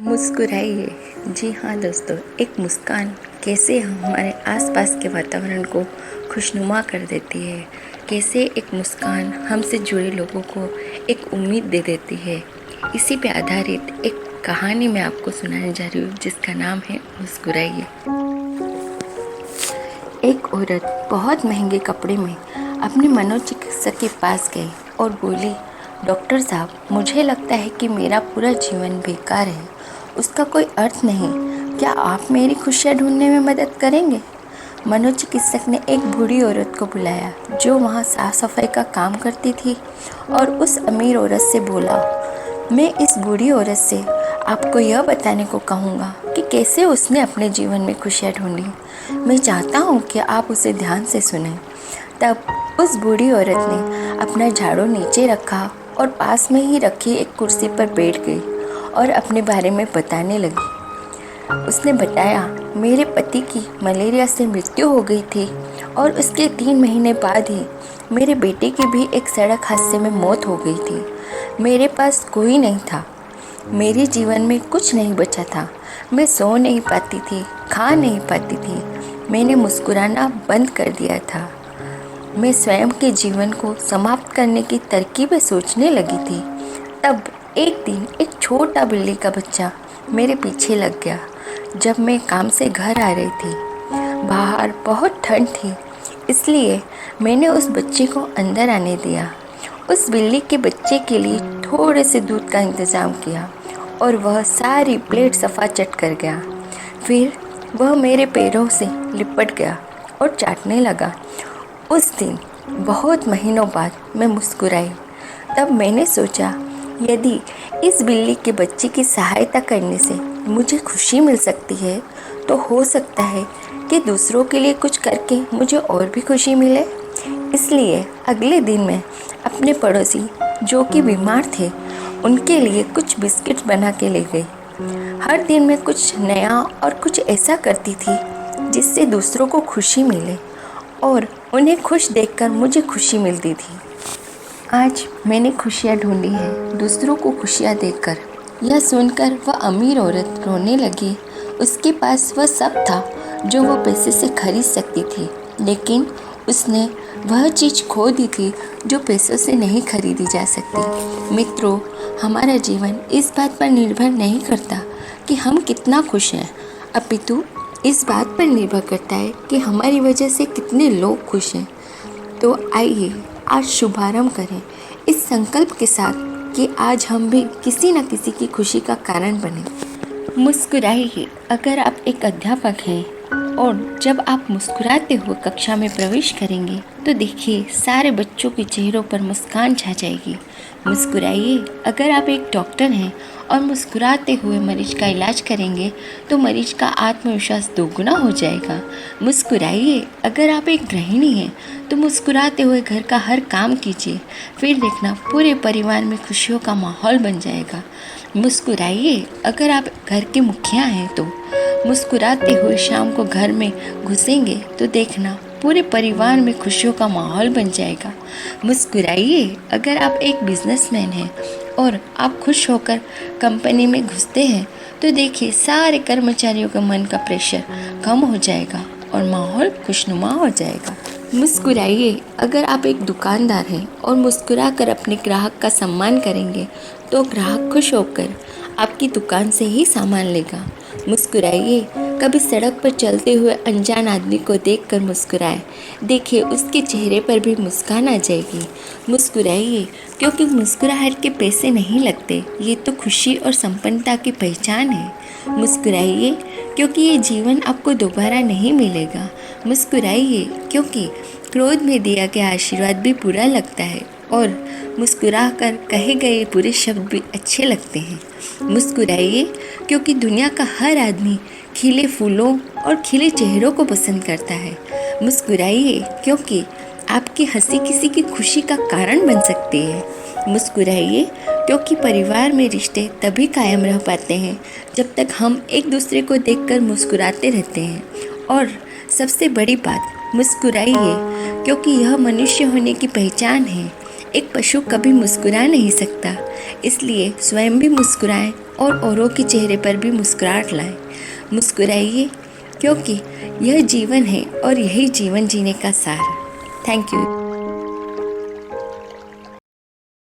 मुस्कुराइए। जी हाँ दोस्तों, एक मुस्कान कैसे हमारे आसपास के वातावरण को खुशनुमा कर देती है, कैसे एक मुस्कान हमसे जुड़े लोगों को एक उम्मीद दे देती है। इसी पे आधारित एक कहानी मैं आपको सुनाने जा रही हूँ जिसका नाम है मुस्कुराइए। एक औरत बहुत महंगे कपड़े में अपने मनोचिकित्सक के पास गई और बोली, डॉक्टर साहब, मुझे लगता है कि मेरा पूरा जीवन बेकार है, उसका कोई अर्थ नहीं। क्या आप मेरी खुशियाँ ढूंढने में मदद करेंगे? मनोचिकित्सक ने एक बूढ़ी औरत को बुलाया जो वहाँ साफ सफाई का काम करती थी और उस अमीर औरत से बोला, मैं इस बूढ़ी औरत से आपको यह बताने को कहूँगा कि कैसे उसने अपने जीवन में खुशियाँ ढूंढी। मैं चाहता हूँ कि आप उसे ध्यान से सुनें। तब उस बूढ़ी औरत ने अपना झाड़ू नीचे रखा और पास में ही रखी एक कुर्सी पर बैठ गई और अपने बारे में बताने लगी। उसने बताया, मेरे पति की मलेरिया से मृत्यु हो गई थी और उसके 3 महीने बाद ही मेरे बेटे की भी एक सड़क हादसे में मौत हो गई थी। मेरे पास कोई नहीं था, मेरे जीवन में कुछ नहीं बचा था। मैं सो नहीं पाती थी, खा नहीं पाती थी, मैंने मुस्कुराना बंद कर दिया था। मैं स्वयं के जीवन को समाप्त करने की तरकीबें सोचने लगी थी। तब एक दिन एक छोटा बिल्ली का बच्चा मेरे पीछे लग गया। जब मैं काम से घर आ रही थी, बाहर बहुत ठंड थी, इसलिए मैंने उस बच्चे को अंदर आने दिया। उस बिल्ली के बच्चे के लिए थोड़े से दूध का इंतज़ाम किया और वह सारी प्लेट सफ़ा चट कर गया। फिर वह मेरे पैरों से लिपट गया और चाटने लगा। उस दिन बहुत महीनों बाद मैं मुस्कुराई। तब मैंने सोचा, यदि इस बिल्ली के बच्चे की सहायता करने से मुझे खुशी मिल सकती है, तो हो सकता है कि दूसरों के लिए कुछ करके मुझे और भी खुशी मिले। इसलिए अगले दिन मैं अपने पड़ोसी जो कि बीमार थे, उनके लिए कुछ बिस्किट बना के ले गई। हर दिन मैं कुछ नया और कुछ ऐसा करती थी जिससे दूसरों को खुशी मिले और उन्हें खुश देखकर मुझे खुशी मिलती थी। आज मैंने खुशियाँ ढूंढी हैं दूसरों को खुशियाँ देकर। यह सुनकर वह अमीर औरत रोने लगी। उसके पास वह सब था जो वह पैसे से खरीद सकती थी, लेकिन उसने वह चीज़ खो दी थी जो पैसों से नहीं खरीदी जा सकती। मित्रों, हमारा जीवन इस बात पर निर्भर नहीं करता कि हम कितना खुश हैं, अपितु इस बात पर निर्भर करता है कि हमारी वजह से कितने लोग खुश हैं। तो आइए आज शुभारंभ करें इस संकल्प के साथ कि आज हम भी किसी न किसी की खुशी का कारण बने। मुस्कुराइए। अगर आप एक अध्यापक हैं और जब आप मुस्कुराते हुए कक्षा में प्रवेश करेंगे तो देखिए सारे बच्चों के चेहरों पर मुस्कान छा जाएगी। मुस्कुराइए। अगर आप एक डॉक्टर हैं और मुस्कुराते हुए मरीज का इलाज करेंगे तो मरीज का आत्मविश्वास दोगुना हो जाएगा। मुस्कुराइए। अगर आप एक गृहिणी हैं तो मुस्कुराते हुए घर का हर काम कीजिए, फिर देखना पूरे परिवार में खुशियों का माहौल बन जाएगा। मुस्कुराइए। अगर आप घर के मुखिया हैं तो मुस्कुराते हुए शाम को घर में घुसेंगे तो देखना पूरे परिवार में खुशियों का माहौल बन जाएगा। मुस्कुराइए। अगर आप एक बिजनेसमैन हैं और आप खुश होकर कंपनी में घुसते हैं तो देखिए सारे कर्मचारियों का मन का प्रेशर कम हो जाएगा और माहौल खुशनुमा हो जाएगा। मुस्कुराइए। अगर आप एक दुकानदार हैं और मुस्कुराकर अपने ग्राहक का सम्मान करेंगे तो ग्राहक खुश होकर आपकी दुकान से ही सामान लेगा। मुस्कुराइए। कभी सड़क पर चलते हुए अनजान आदमी को देखकर मुस्कुराए, देखिए उसके चेहरे पर भी मुस्कान आ जाएगी। मुस्कुराइए, क्योंकि मुस्कुराहट के पैसे नहीं लगते, ये तो खुशी और संपन्नता की पहचान है। मुस्कुराइए, क्योंकि ये जीवन आपको दोबारा नहीं मिलेगा। मुस्कुराइए, क्योंकि क्रोध में दिया गया आशीर्वाद भी बुरा लगता है और मुस्कुराकर कहे गए बुरे शब्द भी अच्छे लगते हैं। मुस्कुराइए, क्योंकि दुनिया का हर आदमी खिले फूलों और खिले चेहरों को पसंद करता है। मुस्कुराइए, क्योंकि आपकी हंसी किसी की खुशी का कारण बन सकती है। मुस्कुराइए, क्योंकि परिवार में रिश्ते तभी कायम रह पाते हैं जब तक हम एक दूसरे को देखकर मुस्कुराते रहते हैं। और सबसे बड़ी बात, मुस्कुराइए, क्योंकि यह मनुष्य होने की पहचान है। एक पशु कभी मुस्कुरा नहीं सकता, इसलिए स्वयं भी मुस्कुराएं और औरों के चेहरे पर भी मुस्कुराहट लाएं। मुस्कुराइए, क्योंकि यह जीवन है और यही जीवन जीने का सार है। Thank you.